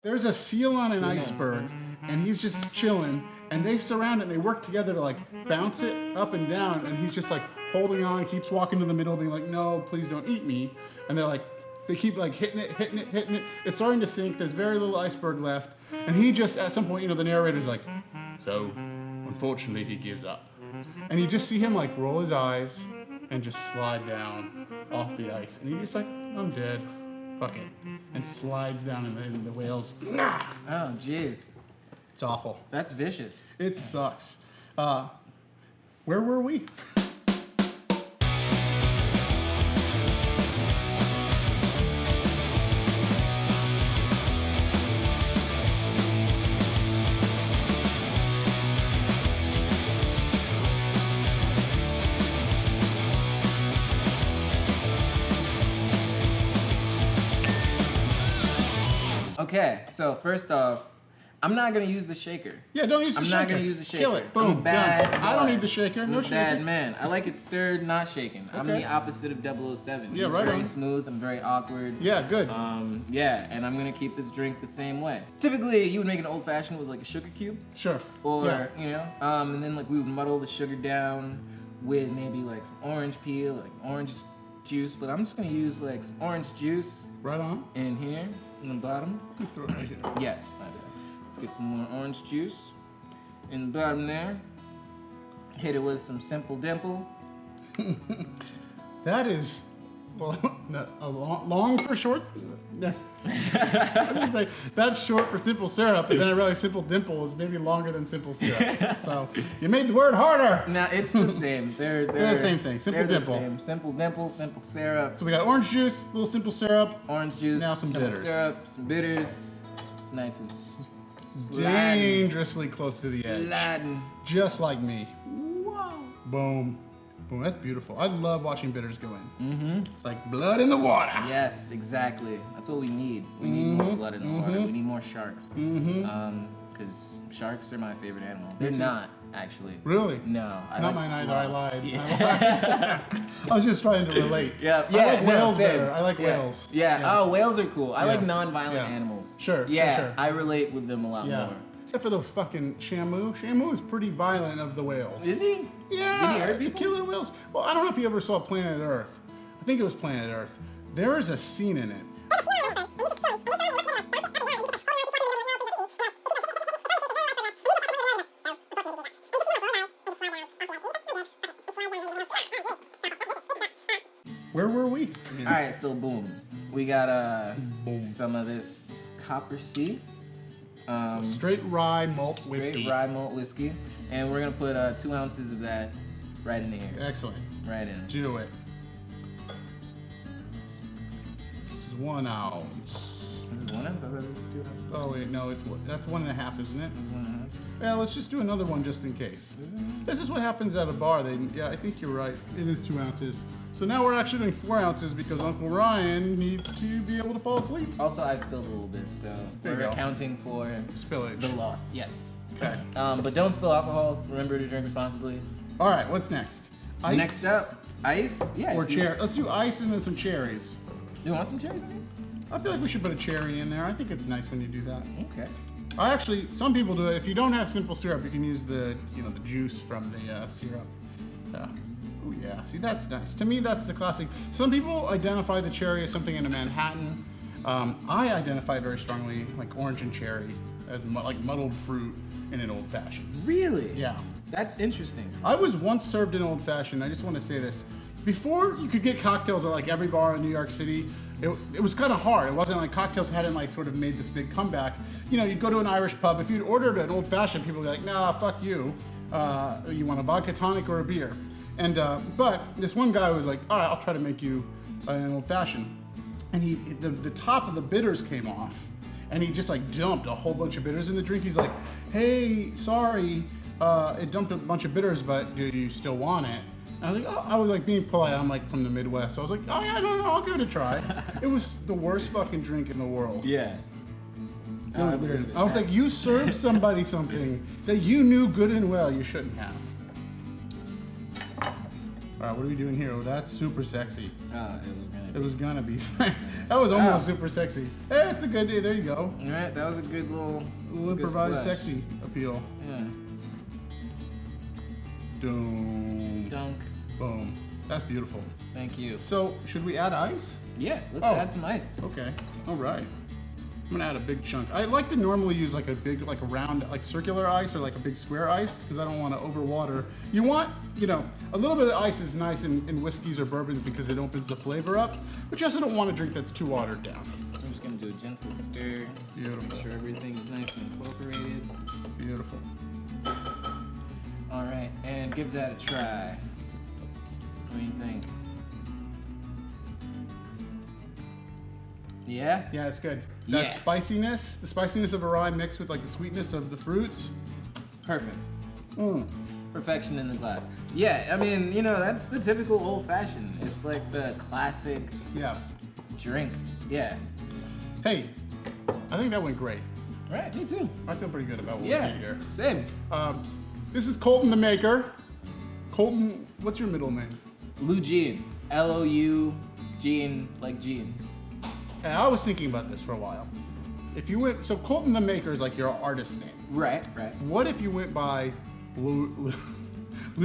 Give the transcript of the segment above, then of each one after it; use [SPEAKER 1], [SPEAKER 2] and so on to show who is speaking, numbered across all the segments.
[SPEAKER 1] There's a seal on an iceberg, and he's just chilling, and they surround it, and they work together to like bounce it up and down, and he's just like holding on, keeps walking to the middle, being like, no, please don't eat me. And they're like, they keep like hitting it. It's starting to sink. There's very little iceberg left. And he just, at some point, the narrator's like, so, unfortunately, he gives up. And you just see him like roll his eyes and just slide down off the ice. And he's just like, I'm dead. Fuck it. And slides down in the whales.
[SPEAKER 2] Oh, jeez.
[SPEAKER 1] It's awful.
[SPEAKER 2] That's vicious.
[SPEAKER 1] It sucks. Where were we?
[SPEAKER 2] Okay, so first off, I'm not gonna use the shaker.
[SPEAKER 1] Yeah, don't use the shaker.
[SPEAKER 2] I'm not gonna use the shaker.
[SPEAKER 1] Kill it. Boom.
[SPEAKER 2] I'm a bad
[SPEAKER 1] done. I don't need the shaker. No shaker.
[SPEAKER 2] Bad man. I like it stirred, not shaken. Okay. I'm the opposite of 007.
[SPEAKER 1] Yeah,
[SPEAKER 2] He's
[SPEAKER 1] right
[SPEAKER 2] very
[SPEAKER 1] on.
[SPEAKER 2] smooth. I'm very awkward.
[SPEAKER 1] Yeah, good.
[SPEAKER 2] Yeah, and I'm gonna keep this drink the same way. Typically, you would make an old fashioned with like a sugar cube.
[SPEAKER 1] Sure.
[SPEAKER 2] Or
[SPEAKER 1] yeah.
[SPEAKER 2] And then like we would muddle the sugar down with maybe like some orange peel, like orange juice. But I'm just gonna use like some orange juice.
[SPEAKER 1] Right on.
[SPEAKER 2] In here, in the bottom.
[SPEAKER 1] You throw it right here.
[SPEAKER 2] Yes, my bad. Let's get some more orange juice in the bottom there. Hit it with some Simple Dimple.
[SPEAKER 1] That is, well, a long for short. No. I was say that's short for simple syrup, but then I realized Simple Dimple is maybe longer than simple syrup. So you made the word harder.
[SPEAKER 2] Nah, it's the same. They're
[SPEAKER 1] the same thing. Simple
[SPEAKER 2] they're
[SPEAKER 1] Dimple.
[SPEAKER 2] The same. Simple Dimple, simple syrup.
[SPEAKER 1] So we got orange juice, a little simple syrup.
[SPEAKER 2] Orange juice,
[SPEAKER 1] now some bitters.
[SPEAKER 2] Syrup, some bitters. This knife is sliding.
[SPEAKER 1] Dangerously close to the edge.
[SPEAKER 2] Sliding.
[SPEAKER 1] Just like me.
[SPEAKER 2] Whoa.
[SPEAKER 1] Boom. Boom. That's beautiful. I love watching bitters go in. Mm-hmm. It's like blood in the water.
[SPEAKER 2] Yes, exactly. That's what we need. We need more blood in the water. We need more sharks. Because sharks are my favorite animal. They're not, actually.
[SPEAKER 1] Really?
[SPEAKER 2] No.
[SPEAKER 1] Not mine either. I lied.
[SPEAKER 2] Yeah.
[SPEAKER 1] I was just trying to relate.
[SPEAKER 2] Yeah.
[SPEAKER 1] I like whales better. I like whales.
[SPEAKER 2] Yeah. Oh, whales are cool. I like non-violent animals.
[SPEAKER 1] Sure.
[SPEAKER 2] Yeah.
[SPEAKER 1] Sure.
[SPEAKER 2] I relate with them a lot more.
[SPEAKER 1] Except for those fucking Shamu. Shamu is pretty violent of the whales.
[SPEAKER 2] Is he?
[SPEAKER 1] Yeah.
[SPEAKER 2] Did he hurt people?
[SPEAKER 1] Killer whales. Well, I don't know if you ever saw Planet Earth. I think it was Planet Earth. There is a scene in it. Where were we?
[SPEAKER 2] All right, so boom. We got some of this Copper Sea.
[SPEAKER 1] Straight rye malt whiskey.
[SPEAKER 2] Straight rye malt whiskey. And we're going to put 2 ounces of that right in here.
[SPEAKER 1] Excellent.
[SPEAKER 2] Right in.
[SPEAKER 1] Do it. This is 1 ounce.
[SPEAKER 2] This is 1 ounce? I thought this was 2 ounces.
[SPEAKER 1] Oh, wait, no, that's 1.5, isn't it?
[SPEAKER 2] 1.5.
[SPEAKER 1] Yeah, let's just do another one just in case. This is what happens at a bar. I think you're right. It is 2 ounces. So now we're actually doing 4 ounces because Uncle Ryan needs to be able to fall asleep.
[SPEAKER 2] Also, I spilled a little bit, so we're accounting for
[SPEAKER 1] spillage.
[SPEAKER 2] The loss. Yes.
[SPEAKER 1] Okay.
[SPEAKER 2] But don't spill alcohol. Remember to drink responsibly.
[SPEAKER 1] All right, what's next? Ice?
[SPEAKER 2] Next up, ice? Yeah.
[SPEAKER 1] Or cherry. Let's do ice and then some cherries.
[SPEAKER 2] You want some cherries in here?
[SPEAKER 1] I feel like we should put a cherry in there. I think it's nice when you do that.
[SPEAKER 2] Okay.
[SPEAKER 1] Some people do it. If you don't have simple syrup, you can use the juice from the syrup. Oh yeah, see that's nice. To me, that's the classic. Some people identify the cherry as something in a Manhattan. I identify very strongly like orange and cherry as like muddled fruit in an old fashioned.
[SPEAKER 2] Really?
[SPEAKER 1] Yeah.
[SPEAKER 2] That's interesting.
[SPEAKER 1] I was once served an old fashioned. I just want to say this. Before you could get cocktails at like every bar in New York City, it was kind of hard. It wasn't like cocktails hadn't like sort of made this big comeback. You'd go to an Irish pub. If you'd ordered an old fashioned, people would be like, nah, fuck you. You want a vodka tonic or a beer? And but this one guy was like, all right, I'll try to make you an old fashioned. And the top of the bitters came off, and he just like dumped a whole bunch of bitters in the drink. He's like, hey, sorry, it dumped a bunch of bitters, but do you still want it? And I was like, oh, I was like being polite. I'm like from the Midwest, so I was like, oh yeah, I don't know, I'll give it a try. It was the worst fucking drink in the world.
[SPEAKER 2] Yeah.
[SPEAKER 1] It was weird. I was like, you served somebody something that you knew good and well you shouldn't have. All right, what are we doing here? Oh, that's super sexy.
[SPEAKER 2] Oh,
[SPEAKER 1] It was gonna be. That was almost super sexy. Hey, it's a good day. There you go.
[SPEAKER 2] All right, that was a good little
[SPEAKER 1] Improvised
[SPEAKER 2] splash.
[SPEAKER 1] sexy appeal.
[SPEAKER 2] Yeah.
[SPEAKER 1] Doom.
[SPEAKER 2] Dunk.
[SPEAKER 1] Boom. That's beautiful.
[SPEAKER 2] Thank you.
[SPEAKER 1] So, should we add ice?
[SPEAKER 2] Yeah, let's
[SPEAKER 1] Oh.
[SPEAKER 2] add some ice.
[SPEAKER 1] Okay. All right. I'm gonna add a big chunk. I like to normally use like a big, like a round, like circular ice or like a big square ice because I don't want to overwater. You want, you know, a little bit of ice is nice in whiskeys or bourbons because it opens the flavor up, but you also don't want a drink that's too watered down.
[SPEAKER 2] I'm just gonna do a gentle stir.
[SPEAKER 1] Beautiful.
[SPEAKER 2] Make sure everything is nice and incorporated.
[SPEAKER 1] Beautiful.
[SPEAKER 2] All right, and give that a try. What do you think? Yeah?
[SPEAKER 1] Yeah, it's good. That
[SPEAKER 2] Yeah.
[SPEAKER 1] spiciness, the spiciness of a rye mixed with like the sweetness of the fruits.
[SPEAKER 2] Perfect.
[SPEAKER 1] Mm.
[SPEAKER 2] Perfection in the glass. Yeah, I mean, you know, that's the typical old fashioned. It's like the classic
[SPEAKER 1] Yeah.
[SPEAKER 2] drink. Yeah.
[SPEAKER 1] Hey, I think that went great.
[SPEAKER 2] Right, me too.
[SPEAKER 1] I feel pretty good about what we
[SPEAKER 2] Yeah,
[SPEAKER 1] did here.
[SPEAKER 2] same.
[SPEAKER 1] This is Kulton the Maker. Kulton, what's your middle name?
[SPEAKER 2] Lou Jean. Lou Jean, like jeans.
[SPEAKER 1] Hey, I was thinking about this for a while. If you went, so Kulton the Maker is like your artist name.
[SPEAKER 2] Right.
[SPEAKER 1] What if you went by Lou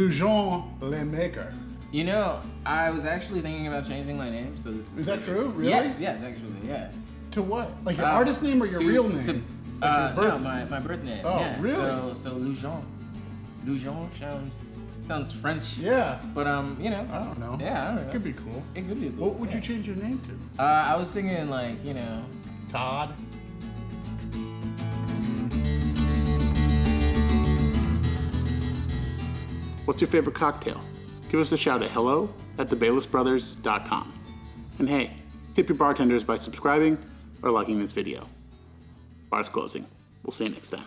[SPEAKER 1] Jean Le Maker?
[SPEAKER 2] You know, I was actually thinking about changing my name, so this is.
[SPEAKER 1] Is that true? Really?
[SPEAKER 2] Yes, actually, yeah.
[SPEAKER 1] To what? Like your artist name or your real name? Like your birth
[SPEAKER 2] no, my birth name.
[SPEAKER 1] Oh,
[SPEAKER 2] yeah.
[SPEAKER 1] really?
[SPEAKER 2] So Lou Jean. Lou Jean sounds French.
[SPEAKER 1] Yeah.
[SPEAKER 2] But you know.
[SPEAKER 1] I don't know.
[SPEAKER 2] Yeah, I don't know.
[SPEAKER 1] It could be cool.
[SPEAKER 2] It could be cool.
[SPEAKER 1] What would you change your name to?
[SPEAKER 2] I was thinking like, you know.
[SPEAKER 1] Todd. What's your favorite cocktail? Give us a shout at hello@thebaylessbrothers.com. And hey, tip your bartenders by subscribing or liking this video. Bar's closing. We'll see you next time.